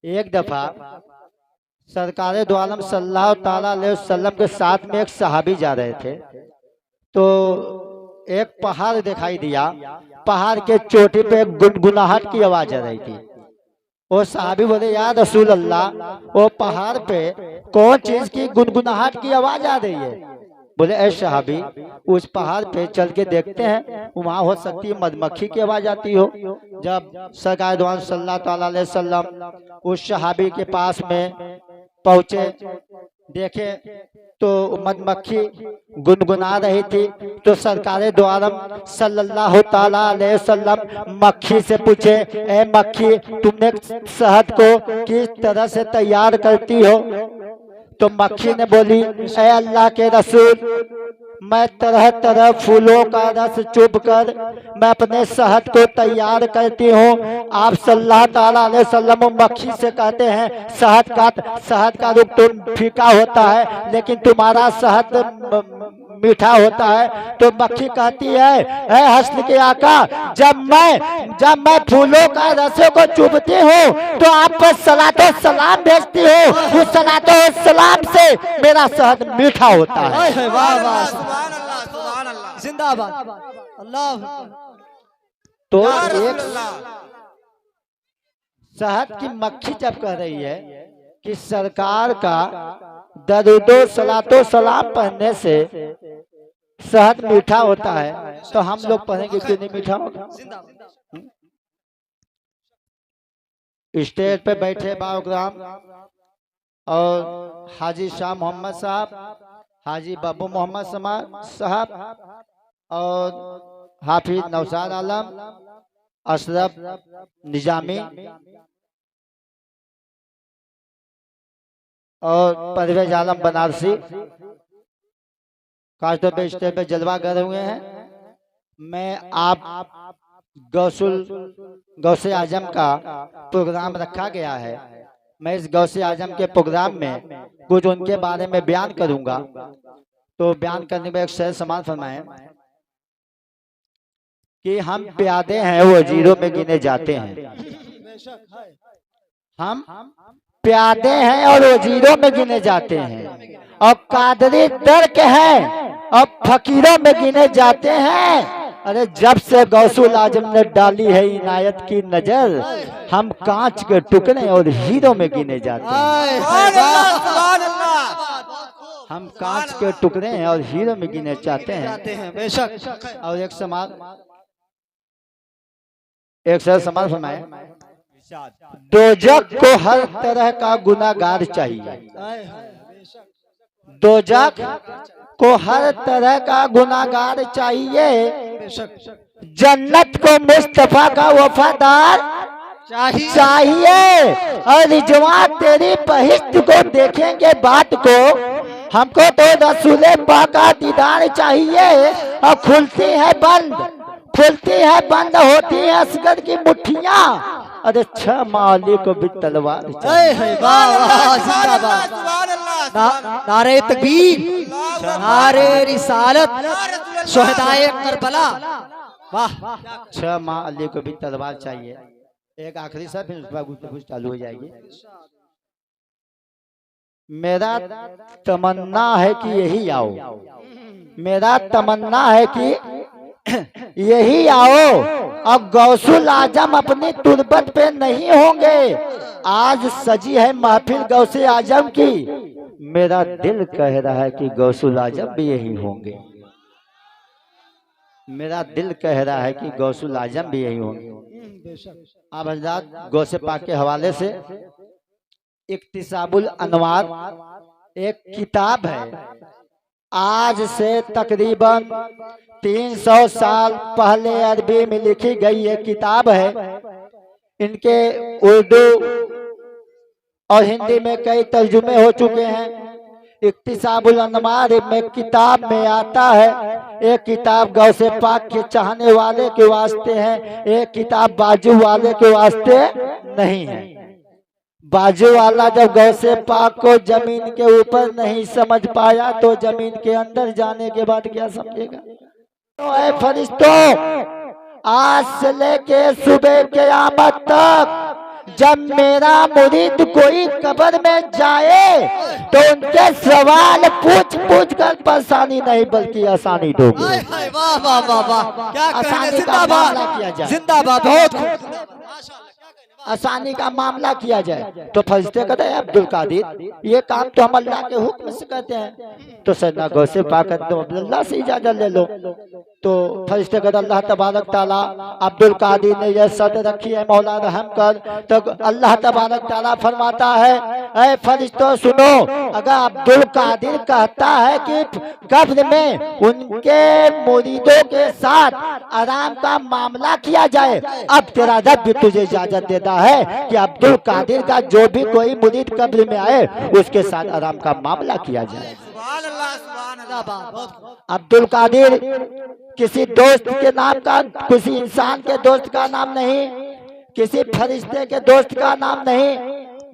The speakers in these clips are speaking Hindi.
एक दफा सरकार दो आलम सल्लल्लाहु ताला अलैहि वसल्लम के साथ में एक सहाबी जा रहे थे, तो एक पहाड़ दिखाई दिया। पहाड़ के चोटी पे गुनगुनाहट की आवाज आ रही थी। वो सहाबी बोले, या रसूल अल्लाह, वो पहाड़ पे कौन चीज की गुनगुनाहट की आवाज आ रही है? बोले, ऐ सहाबी, उस पहाड़ पे चल के देखते हैं, वहां हो सकती है मधुमक्खी की आवाज आती हो। जब सरकार दो आलम सल्लल्लाहु ताला अलैहि वसल्लम उस सहाबी के पास में पहुंचे, देखे तो मधुमक्खी गुनगुना रही थी। तो सरकार दो आलम सल्लल्लाहु ताला अलैहि वसल्लम मक्खी से पूछे, ए मक्खी, तुमने शहद को किस तरह से तैयार करती हो? तो मक्खी ने बोली, ए अल्लाह के रसूल, मैं तरह तरह फूलों का रस चुभ कर मैं अपने शहद को तैयार करती हूँ। आप सल्लल्लाहु ताला अलैहि वसल्लम मक्खी से कहते हैं, शहद का रुख तो फीका होता है, लेकिन तुम्हारा शहद मीठा होता है। तो मक्खी कहती है, ऐ हस्न के आका, जब मैं फूलों का रसों को चुभती हूँ तो आप पर सलातो सलाम भेजती हूँ। उस सलातो सलाम से मेरा शहद मीठा होता है। वाह वाह, जिंदाबाद अल्लाह। तो एक शहद की मक्खी जब कह रही है कि सरकार का दरूदो सलातो सलाम पढ़ने से शहद मीठा होता है, तो हम लोग पढ़ेंगे क्यों नहीं मीठा होगा? स्टेज पे बैठे बाबूग्राम और हाजी शाह मोहम्मद साहब, हाजी बाबू मोहम्मद साहब और हाफिज नौशाद आलम, अशरफ निजामी और परवेज आलम बनारसी कास्टो पे स्टेज पे जलवा कर हुए हैं। मैं आप गौसे आजम का प्रोग्राम रखा गया है, मैं इस गौसे आजम के प्रोग्राम में कुछ उनके बारे में बयान करूंगा। तो बयान करने में एक शेर समान फरमाएं कि हम प्यादे हैं वो जीरो में गिने जाते हैं। हम प्यादे हैं और वो जीरो में गिने जाते हैं, और कादरी दर्क हैं और फकीरों में गिने जाते हैं। अरे जब से गौसुल आजम ने डाली है इनायत की नजर, हम कांच के टुकड़े और हीरो में गिने जाते हैं। हम कांच के टुकड़े हैं और हीरो में गिने जाते हैं, बेशक। और एक समाज फरमाए, दोजख को हर तरह का गुनाहगार चाहिए। दोजख को हर तरह का गुनाहगार चाहिए, जन्नत को मुस्तफा का वफादार चाहिए। और रिजवा तेरी बहिश्त को देखेंगे बात को, हमको तो रसूले पाक का दीदार चाहिए। और खुलती है बंद होती है असगर की मुट्ठियाँ। अरे 6 माली को भी तलवार चाहिए। नारे तकबीर, नारे रिसालत, शुहदाए करबला। वाह, 6 माली को भी तलवार चाहिए। एक आखिरी सा, फिर उसके बाद गुफ्तगू चालू हो जाएगी। मेरा तमन्ना है कि यही आओ, मेरा तमन्ना है कि यही आओ। अब गौसुल आजम अपनी तुरबत पे नहीं होंगे, आज सजी है महफिल गौसे आजम की। मेरा दिल कह रहा है कि गौसुल आजम भी यही होंगे। मेरा दिल कह रहा है कि गौसुल आजम भी यही होंगे। अब हज़रात गौसे पाक के हवाले से इक्तिसाबुल अनवार एक किताब है। आज से तकरीबन 300 साल पहले अरबी में लिखी गई ये किताब है। इनके उर्दू और हिंदी में कई तर्जुमे हो चुके हैं। इक्तिसाबुल अनवार में किताब में आता है, एक किताब गौसे पाक के चाहने वाले के वास्ते है, एक किताब बाजू वाले के वास्ते नहीं है। बाजू वाला जब गौसे पाक को जमीन के ऊपर नहीं समझ पाया तो जमीन के अंदर जाने के बाद क्या समझेगा? तो ऐ फरिश्तों, आज से लेके सुबह क़यामत तक जब मेरा मुरीद कोई कब्र में जाए तो उनके सवाल पूछ पूछ कर परेशानी नहीं बल्कि आसानी दोगे। हाय हाय, वाह वाह वाह वाह, क्या कहने, आसानी का मामला किया जिंदाबाद जाए। जिंदाबाद, बहुत खूब। आसानी का मामला किया जाए तो फरिश्ते कहते हैं अब्दुल कादिर ये काम तो हम अल्लाह के हुक्म से कहते हैं, तो सैयदना गौसे पाक अल्लाह से इजाजत ले लो। तो फरिश्ते कहते अल्लाह तबारक ताला अब्दुल कादिर ने यह शर्त रखी है मौला रहम कर। तो अल्लाह तबारक ताला फरमाता है ऐ फरिश्तों सुनो, अगर अब्दुल कादिर कहता है कि कब्र में उनके मुरीदों के साथ आराम का मामला किया जाए, अब तेरा रब भी तुझे इजाजत देता है कि अब्दुल कादिर का जो भी कोई मुरीद कब्र में आए उसके साथ आराम का मामला किया जाए। अब्दुल कादिर किसी दोस्त के नाम का, किसी इंसान के दोस्त का नाम नहीं, किसी फरिश्ते के दोस्त का नाम नहीं,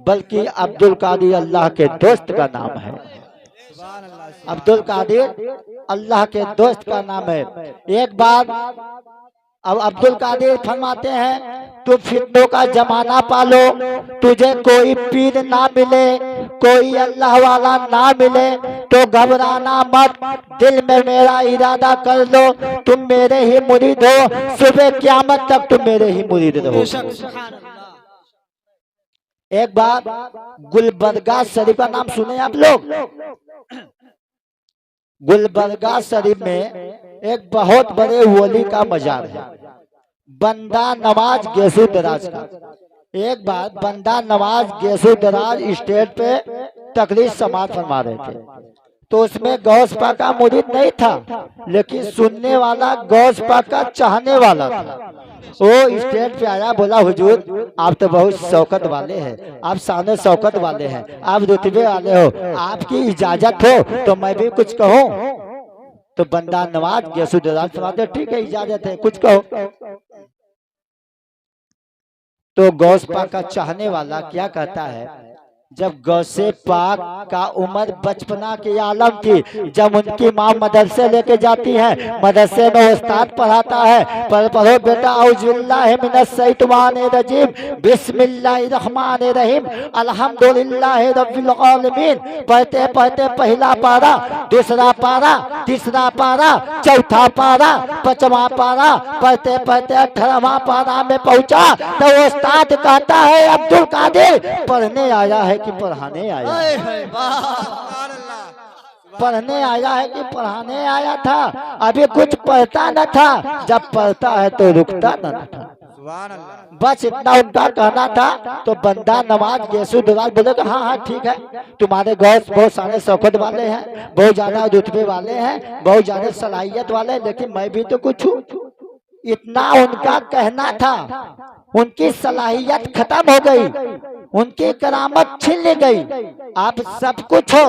बल्कि अब्दुल कादिर अल्लाह के दोस्त का नाम है। अब्दुल कादिर अल्लाह के दोस्त का नाम है। एक बार अब अब्दुल कादिर फरमाते हैं तू फितनों का जमाना पालो, तुझे कोई पीर ना मिले, कोई अल्लाह वाला ना मिले तो घबराना मत, दिल में मेरा इरादा कर लो, तुम मेरे ही मुरीद हो, सुबह क़यामत तक तुम मेरे ही मुरीद रहो। एक बार गुलबर्गा शरीफ का नाम सुने आप लोग? गुलबर्गा शरीफ में एक बहुत बड़े वली का मजार है, बंदा नवाज गेसू दराज का। एक बार बंदा नवाज गेसू दराज स्टेज पे तकरीर समात फरमा रहे थे, तो उसमें गौस पाक का मुरीद नहीं था, लेकिन सुनने वाला गौस पाक का चाहने वाला था। वो स्टेज पे आया, बोला हुजूर आप तो बहुत शौकत वाले हैं, आप शान शौकत वाले हैं, आप रुतबे वाले हो, आपकी इजाजत हो तो मैं भी कुछ कहूँ। तो बंदा नवाज गेसू दराज फरमाते ठीक है इजाजत है, कुछ कहो। तो गौस पाक का चाहने वाला क्या कहता है, जब गौसे पाक का उम्र बचपना की आलम थी, जब उनकी माँ मदरसे लेके जाती है, मदरसे में उस्ताद पढ़ाता है, पढ़ो बेटा औजुबिल्लाहि मिनश शैतानिर रजीम बिस्मिल्लाहिर रहमानिर रहीम अल्हम्दुलिल्लाहि रब्बिल आलमीन, पढ़ते पढ़ते पहला पारा, दूसरा पारा, तीसरा पारा, चौथा पारा, पांचवा पारा, पढ़ते पढ़ते 18वां पारा में पहुंचा तो उस्ताद कहता है अब्दुल कादिर पढ़ने आया है कि पढ़ाने आया है? पढ़ने आया है कि पढ़ाने आया था? अभी कुछ पढ़ता न था, जब पढ़ता है तो रुकता न था। बस इतना उनका कहना था। तो बंदा नवाज गेसू दराज बोले हाँ हाँ ठीक है, तुम्हारे गौस बहुत सारे शौकत वाले हैं, बहुत ज्यादा रुतबे वाले हैं, बहुत ज्यादा सलाहियत वाले हैं, लेकिन मैं भी तो कुछ हूँ। इतना उनका कहना था, उनकी सलाहियत खत्म हो गई, उनकी करामत छीन ली गई। आप सब कुछ हो,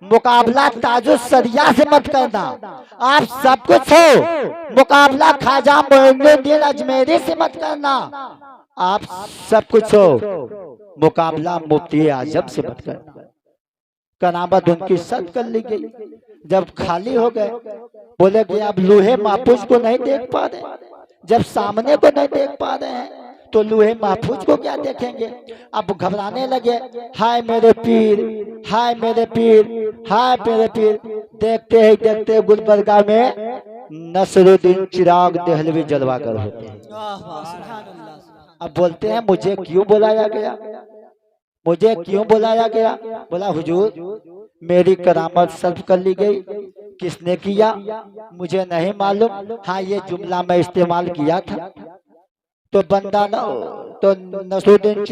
मुकाबला ताजुल सरिया से मत करना। आप सब कुछ हो, मुकाबला ख्वाजा मोइनुद्दीन अजमेरी से मत करना। आप सब कुछ हो, मुकाबला मुफ्ती आजम से मत करना। करामत उनकी सद कर ली गई। जब खाली हो गए बोले कि आप लोहे महफूज को नहीं देख पा रहे, जब सामने को नहीं देख पा रहे हैं तो लोहे महफूज को क्या देखेंगे? अब घबराने लगे, हाय मेरे पीर, हाय मेरे पीर, हाय मेरे पीर। देखते ही देखते गुलबर्गा में नसरुद्दीन चिराग देहलवी जलवागर होते हैं। अब बोलते हैं मुझे क्यों बुलाया गया, मुझे क्यों बुलाया गया? बोला हुजूर मेरी करामत सल्ब कर ली गई। किसने किया मुझे नहीं मालूम, हाँ ये जुमला मैं इस्तेमाल किया था। तो बंदा तो नसरुद्दीन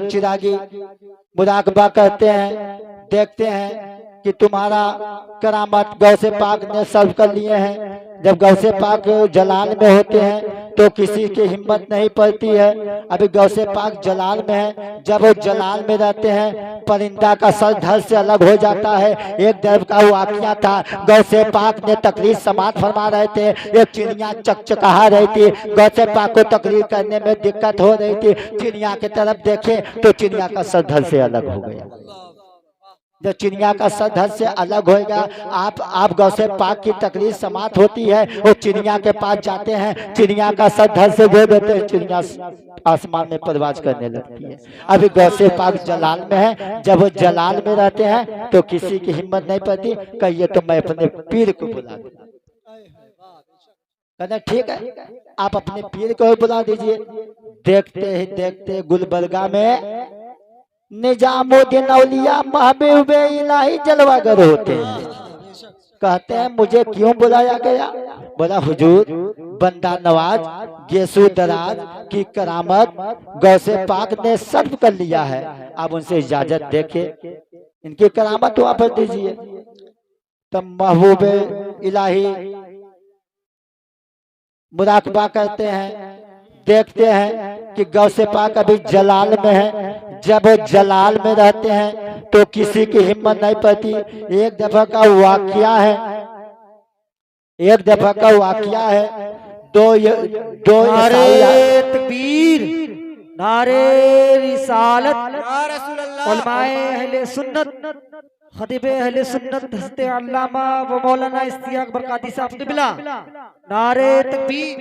चिरागी मुराकबा करते हैं, देखते हैं कि तुम्हारा करामत गौसे पाक ने सल्ब कर लिए हैं। जब गौसे पाक जलाल में होते हैं तो किसी की हिम्मत नहीं पड़ती है। अभी गौसे पाक जलाल में है, जब वो जलाल में रहते हैं परिंदा का सर धड़ से अलग हो जाता है। एक दर्ब का वाकया था, गौसे पाक ने तकरीर समात फरमा रहे थे, एक चिड़िया चकचका रही थी, गौसे पाक को तकरीर करने में दिक्कत हो रही थी। चिड़िया की तरफ देखे तो चिड़िया का सर धड़ से अलग हो गया। जब चिड़िया का सर धड़ से अलग होएगा, आप गौसे पाक की तकरीर समाप्त होती है, वो चिड़िया के पास जाते हैं, चिड़िया का सर धड़ से दे देते हैं, चिड़िया आसमान में परवाज करने लगती है। अभी गौसे पाक जलाल में है, जब वो जलाल में रहते हैं तो किसी की हिम्मत नहीं पड़ती, कहिए तो मैं अपने पीर को बुला दूं। कहना ठीक है, आप अपने पीर को बुला दीजिए। देखते ही देखते गुलबर्गा में निजामुद्दीन औलिया महबूब इलाही जलवागर होते हैं। कहते हैं मुझे क्यों बुलाया गया? बोला हुजूर, बंदा नवाज गेसू दराज की करामत गौसे पाक ने सर्व कर लिया है, आप उनसे इजाजत देके इनकी करामत वापस दीजिए। तब महबूब इलाही मुराकबा करते हैं, देखते हैं कि गौसे पाक अभी जलाल में है। जब जलाल में रहते हैं तो किसी की हिम्मत नहीं पड़ती। एक दफा का वाकया है, एक दफा का वाकया है, दो नारे तकबीर, नारे रिसालत, उलमाए अहले सुन्नत, खतीबे अहले सुन्नत हज़रत अल्लामा व मौलाना इस्तियाक बरकाती साहब क़िबला, नारे तकबीर।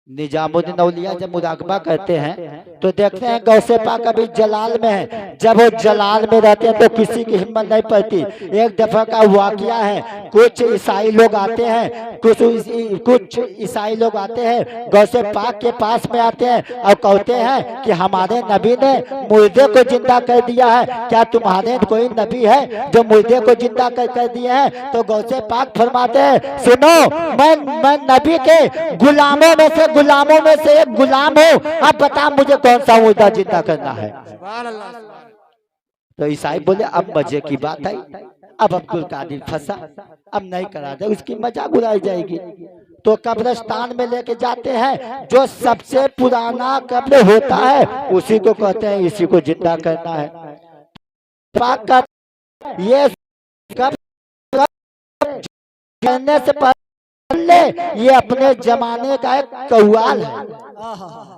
निजामुद्दीन औलिया जब मुराकबा करते हैं तो देखते हैं गौसे पाक अभी जलाल में है। जब वो जलाल में रहते हैं तो किसी की हिम्मत नहीं पड़ती। एक दफा का वाकया है, कुछ ईसाई लोग आते हैं, कुछ ईसाई लोग आते हैं, गौसे पाक के पास में आते हैं और कहते हैं कि हमारे नबी ने मुर्दे को जिंदा कर दिया है, क्या तुम्हारे कोई नबी है जो मुर्दे को जिंदा कर दिए हैं? तो गौसे पाक फरमाते हैं सुनो, मैं नबी के गुलामों में से एक गुलाम हूँ, अब बता मुझे कौन सा मुर्दा जिंदा करना है। तो ईसाई बोले अब मजे की बात आई, अब अब्दुल कादिर फंसा, अब नहीं करा जाए, उसकी मजाक उड़ाई जाएगी। तो कब्रिस्तान में लेके जाते हैं, जो सबसे पुराना कब्र होता है उसी को कहते हैं इसी को जिंदा करना है। पाक का ये कब्र करने से ये अपने जमाने का एक कव्वाल है।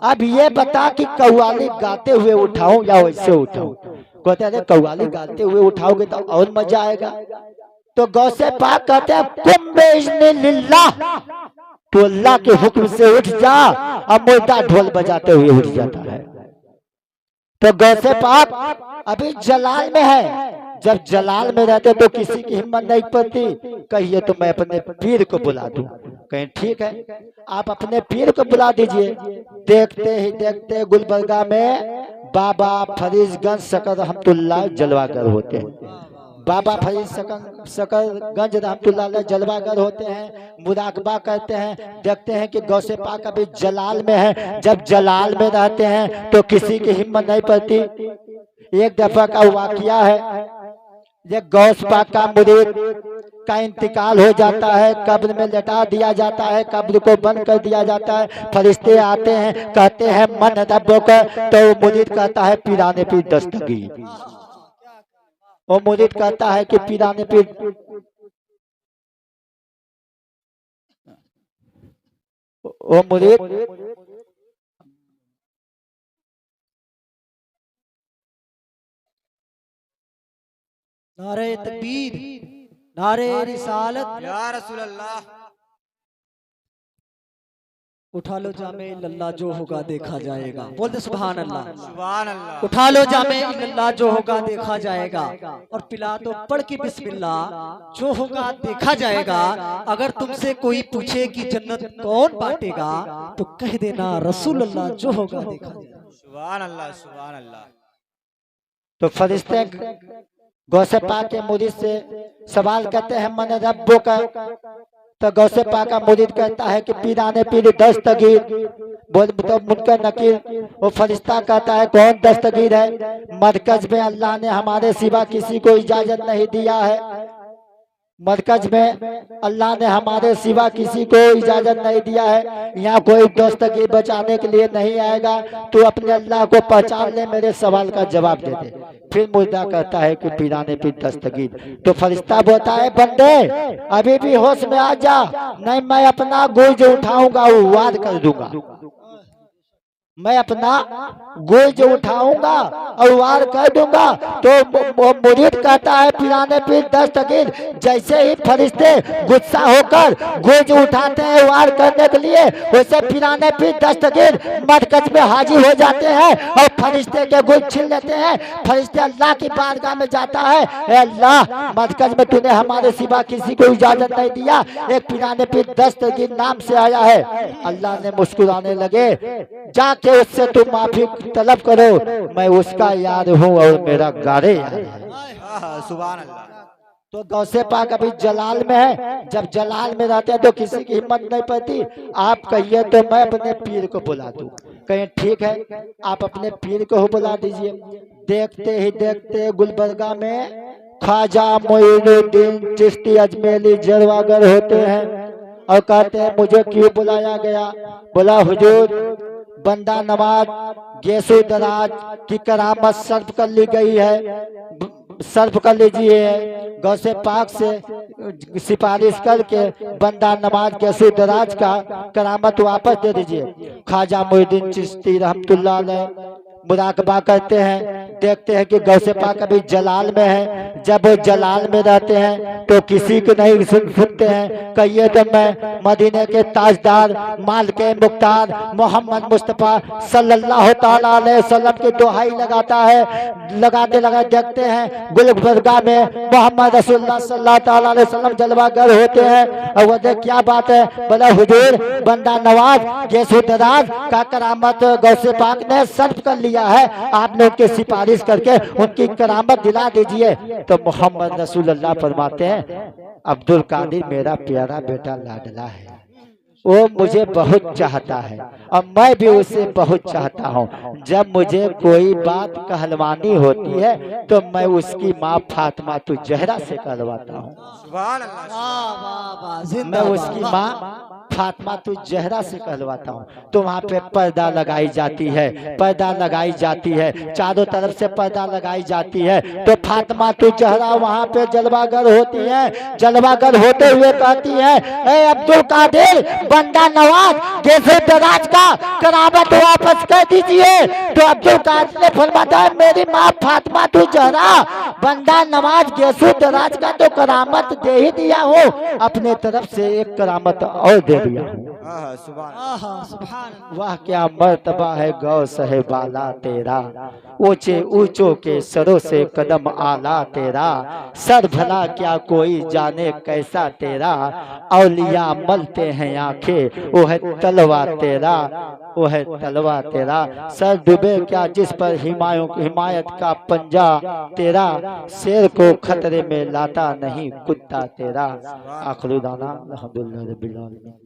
अब ये बता कि कव्वाली गाते हुए उठाऊं या वैसे उठाऊं? कहते हैं कव्वाली गाते हुए उठाओगे तो और मजा आएगा। तो गौसे पाक कहते हैं कुम बिइज़्निल्लाह, तो अल्लाह के हुक्म से उठ जा। अब मुर्दा ढोल बजाते हुए उठ जाता है। तो गौसे पाक अभी जलाल में है, जब जलाल में रहते तो किसी की हिम्मत नहीं पड़ती, कहिए तो मैं अपने पीर को बुला दूं। कहें ठीक है, आप अपने पीर को बुला दीजिए। देखते ही देखते गुलबर्गा में बाबा फरीजगंज सकर रहमतुल्लाह जलवागर होते हैं। बाबा फरीद सकरगंज रहमतुल्लाह जलवागर होते हैं, मुराकबा करते हैं, देखते हैं कि गौसे पाक अभी जलाल में है। जब जलाल में रहते हैं तो किसी की हिम्मत नहीं पड़ती। एक दफा का वाकया है, ये गौस पाक का मुरीद का इंतकाल हो जाता है, कब्र में लटा दिया जाता है, कब्र को बंद कर दिया जाता है। फरिश्ते आते हैं, कहते हैं मन रब्बुक, तो मुरीद कहता है पीराने पीर दस्तगीर। वो मुरीद कहता है कि पीराने पीर, वो मुरीद नारे तकबीर, नारे रिसालत, या रसूल अल्लाह, उठा लो जामे इल्लल्लाह, जो होगा देखा जाएगा। बोलते सुभान अल्लाह, सुभान अल्लाह। उठा लो जामे इल्लल्लाह, जो होगा देखा जाएगा। और पिला तो पढ़ के बिस्मिल्लाह, जो होगा देखा जाएगा। अगर तुमसे कोई पूछे कि जन्नत कौन बांटेगा तो कह देना रसूल अल्लाह, जो होगा देखा जाएगा। सुभान अल्लाह, सुभान अल्लाह। तो फरिश्ते गौसे पाक के मुरीद से सवाल करते हैं मन रब्बो का, तो गौसे पाक का मुरीद कहता है कि पीराने पीर दस्तगीर। बोल तो मुनकर नकीर, वो फरिश्ता कहता है कौन दस्तगीर है? मरकज में अल्लाह ने हमारे सिवा किसी को इजाजत नहीं दिया है। मरकज में अल्लाह ने हमारे सिवा किसी को इजाजत नहीं दिया है। यहाँ कोई दस्तगीर बचाने के लिए नहीं आएगा। तू अपने अल्लाह को पहचान ले, मेरे सवाल का जवाब दे दे। फिर मुर्दा कहता है कि पीराने पीर दस्तगीर। तो फरिश्ता बोलता है बंदे अभी भी होश में आ जा, नहीं मैं अपना गुर्ज उठाऊंगा, वार कर दूंगा। मैं अपना गुर्ज उठाऊंगा और वार कर दूंगा। तो मुरीद कहता है पीराने पीर दस्तगीर, जैसे ही फरिश्ते गुस्सा होकर गुर्ज उठाते हैं वार करने के लिए, वैसे पीराने पीर दस्तगीर मरकज में हाजिर हो जाते हैं और फरिश्ते के गुर्ज छीन लेते हैं। फरिश्ते अल्लाह की बारगाह में जाता है, ए अल्लाह मरकज में तूने हमारे सिवा किसी को इजाजत नहीं दिया, एक पीराने पीर दस्तगीर नाम से आया है। अल्लाह ने मुस्कुराने लगे, जाके उससे तुम माफी तलब करो, मैं उसका यार हूँ और मेरा गारे यार है। सुभान अल्लाह। तो गौसे पाक अभी जलाल में है। जब जलाल में रहते हैं तो किसी की हिम्मत नहीं पड़ती। आप कहिए तो मैं अपने पीर को बुला दूं। कहें ठीक है, आप अपने पीर को बुला दीजिए। देखते ही देखते गुलबर्गा में ख्वाजा मोइनुद्दीन चिश्ती अजमेरी जलवागर होते हैं और कहते हैं मुझे क्यों बुलाया गया। बोला हुजूर बंदा नवाज गेसु दराज की करामत सर्फ कर ली गई है, सर्फ कर लीजिए। गौसे पाक से सिफारिश करके बंदा नवाज गेसु दराज का करामत वापस दे दीजिए। ख्वाजा मोइनुद्दीन चिश्ती रहमतुल्लाह अलैह मुराकबा करते हैं। देखते हैं कि गौसे पाक अभी जलाल में है। जब वो जलाल में रहते हैं तो किसी को नहीं सुनते हैं। कहिए तो मैं मदीने के ताजदार मालिक मुख्तार मोहम्मद मुस्तफ़ा सल्लल्लाहु ताला अलैहि वसल्लम की दुहाई लगाता है। लगाते लगाते देखते हैं गुलबर्गा में मोहम्मद रसूलुल्लाह सल्लल्लाहु ताला अलैहि वसल्लम जलवागर होते हैं। और वो क्या बात है, बोला हुजूर बंदा नवाज गेसु दराज का करामत गौसे पाक ने सर्फ कर लिया है, आपने उनके सिफारिश करके उनकी करामत दिला दीजिए। तो मोहम्मद रसूलुल्लाह फरमाते हैं अब्दुल कादिर मेरा प्यारा बेटा लाडला है, वो मुझे बहुत चाहता है और मैं भी उसे बहुत चाहता हूँ। जब मुझे कोई बात कहलवानी होती है तो मैं उसकी माँ फातिमा तु जहरा से कहलवाता हूँ। सुभान अल्लाह। मैं उसकी माँ फातिमा तु जहरा से कहलवाता हूँ। तो वहाँ पे पर्दा लगाई जाती है, पर्दा लगाई जाती है, चारों तरफ से पर्दा लगाई जाती है। तो फातिमा तु जहरा वहाँ पे जलवागर होती है। जलवागर होते हुए कहती है ए अब्दुल कादिर बंदा नवाज गेसु दराज का करामत वापस कर दीजिए। तो अब्दुल कादिर ने फरमाया मेरी माँ फातिमा तु जहरा बंदा नवाज गेसु दराज का तो करामत दे ही दिया हो, अपने तरफ से एक करामत और दे दिया हूँ। वाह क्या मर्तबा है गौ साहिबाला तेरा, ऊंचे ऊंचों के सरों से कदम आला तेरा। सर भला क्या कोई जाने कैसा तेरा, औलिया मलते हैं आंखें वो है तलवा तेरा, वो है तलवा तेरा। सर डूबे क्या जिस पर हिमायत का पंजा तेरा, शेर को खतरे में लाता नहीं कुत्ता तेरा। आखिरी दाना अल्हम्दुलिल्लाह रब्बिल आलमीन।